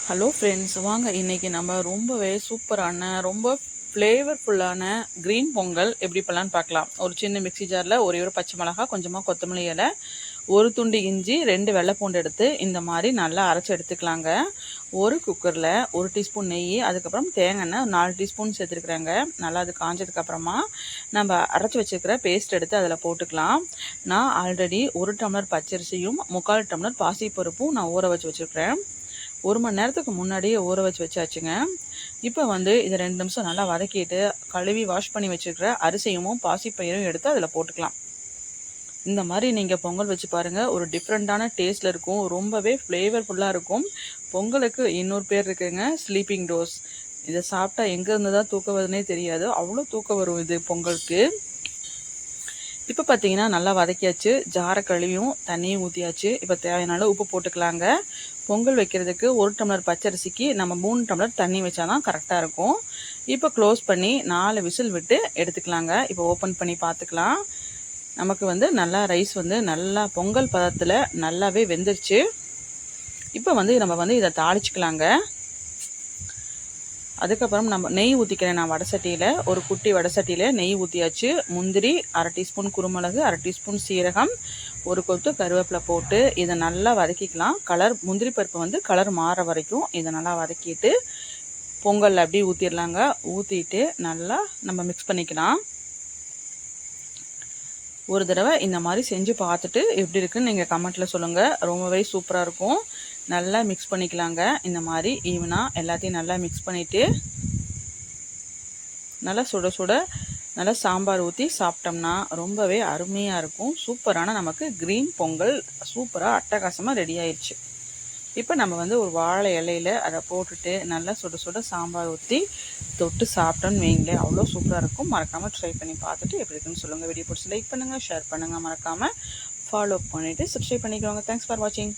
Hello friends, வாங்க இன்றைக்கி நம்ம ரொம்பவே சூப்பரான ரொம்ப ஃப்ளேவர்ஃபுல்லான க்ரீன் பொங்கல் எப்படி பண்ணலான்னு பார்க்கலாம். ஒரு சின்ன மிக்ஸி ஜாரில் ஒரே ஒரு பச்சை மிளகா, கொஞ்சமாக கொத்தமல்லி இலை, ஒரு துண்டு இஞ்சி, 2 வெள்ளை பூண்டு எடுத்து இந்த மாதிரி நல்லா அரைச்சி எடுத்துக்கலாங்க. ஒரு குக்கரில் 1 டீஸ்பூன் நெய், அதுக்கப்புறம் தேங்காய் எண்ணெய் 4 டீஸ்பூன் சேர்த்துருக்குறாங்க. நல்லா அது காஞ்சதுக்கப்புறமா நம்ம அரைச்சி வச்சுருக்கிற பேஸ்ட் எடுத்து அதில் போட்டுக்கலாம். நான் ஆல்ரெடி 1 டம்ளர் பச்சரிசியும் 3/4 டம்ளர் பாசிப்பருப்பும் நான் ஊற வச்சு வச்சுருக்கிறேன். 1 மணி நேரத்துக்கு முன்னாடியே ஊற வச்சு வச்சாச்சுங்க. இப்போ இதை 2 நிமிஷம் நல்லா வதக்கிட்டு கழுவி வாஷ் பண்ணி வச்சுருக்கிற அரிசியும் பாசிப்பயிரும் எடுத்து அதில் போட்டுக்கலாம். இந்த மாதிரி நீங்கள் பொங்கல் வச்சு பாருங்கள், ஒரு டிஃப்ரெண்ட்டான டேஸ்ட்டில் இருக்கும், ரொம்பவே ஃப்ளேவர்ஃபுல்லாக இருக்கும். பொங்கலுக்கு இன்னொரு பேர் இருக்குங்க, ஸ்லீப்பிங் டோஸ். இதை சாப்பிட்டா எங்கேருந்து தான் தூக்கம் வருதுன்னே தெரியாது, அவ்வளோ தூக்கம் வரும் இது பொங்கலுக்கு. இப்போ பார்த்தீங்கன்னா நல்லா வதக்கியாச்சு, ஜாரை கழுவியும் தண்ணியும் ஊற்றியாச்சு. இப்போ தேவையான உப்பு போட்டுக்கலாங்க. பொங்கல் வைக்கிறதுக்கு 1 டம்ளர் பச்சரிசிக்கு நம்ம 3 டம்ளர் தண்ணி வச்சா தான் கரெக்டாக இருக்கும். இப்போ க்ளோஸ் பண்ணி 4 விசில் விட்டு எடுத்துக்கலாங்க. இப்போ ஓப்பன் பண்ணி பார்த்துக்கலாம். நமக்கு நல்லா ரைஸ் நல்லா பொங்கல் பதத்தில் நல்லாவே வெந்துருச்சு. இப்போ நம்ம இதை தாளிச்சுக்கலாங்க. அதுக்கப்புறம் நம்ம நெய் ஊற்றிக்கிறேன். நான் வடசட்டியில், ஒரு குட்டி வடசட்டியில் நெய் ஊற்றியாச்சு. முந்திரி 1/2 டீஸ்பூன், குருமிளகு 1/2 டீஸ்பூன், சீரகம், ஒரு கொத்து கருவேப்பிலை போட்டு இதை நல்லா வதக்கிக்கலாம். முந்திரி பருப்பு கலர் மாற வரைக்கும் இதை நல்லா வதக்கிட்டு பொங்கல் அப்படியே ஊற்றிடலாங்க. ஊற்றிட்டு நல்லா நம்ம மிக்ஸ் பண்ணிக்கலாம். ஒரு தடவை இந்த மாதிரி செஞ்சு பார்த்துட்டு எப்படி இருக்குன்னு நீங்கள் கமெண்ட்டில் சொல்லுங்கள். ரொம்பவே சூப்பராக இருக்கும். நல்லா மிக்ஸ் பண்ணிக்கலாங்க. இந்த மாதிரி ஈவனாக எல்லாத்தையும் நல்லா மிக்ஸ் பண்ணிவிட்டு நல்லா சுட சுட நல்லா சாம்பார் ஊற்றி சாப்பிட்டோம்னா ரொம்பவே அருமையாக இருக்கும். சூப்பரான நமக்கு க்ரீன் பொங்கல் சூப்பராக அட்டகாசமாக ரெடி ஆயிடுச்சு. இப்போ நம்ம ஒரு வாழை இலையில் அதை போட்டுட்டு நல்லா சுட சுட சாம்பார் ஊற்றி தொட்டு சாப்பிட்டோன்னு வைங்களேன், அவ்வளோ சூப்பராக இருக்கும். மறக்காமல் ட்ரை பண்ணி பார்த்துட்டு எப்படி இருக்குன்னு சொல்லுங்கள். வீடியோ பிடிச்சி லைக் பண்ணுங்கள், ஷேர் பண்ணுங்கள், மறக்காமல் ஃபாலோ பண்ணிவிட்டு சப்ஸ்கிரைப் பண்ணிக்கோங்க. தேங்க்ஸ் ஃபார் வாட்சிங்.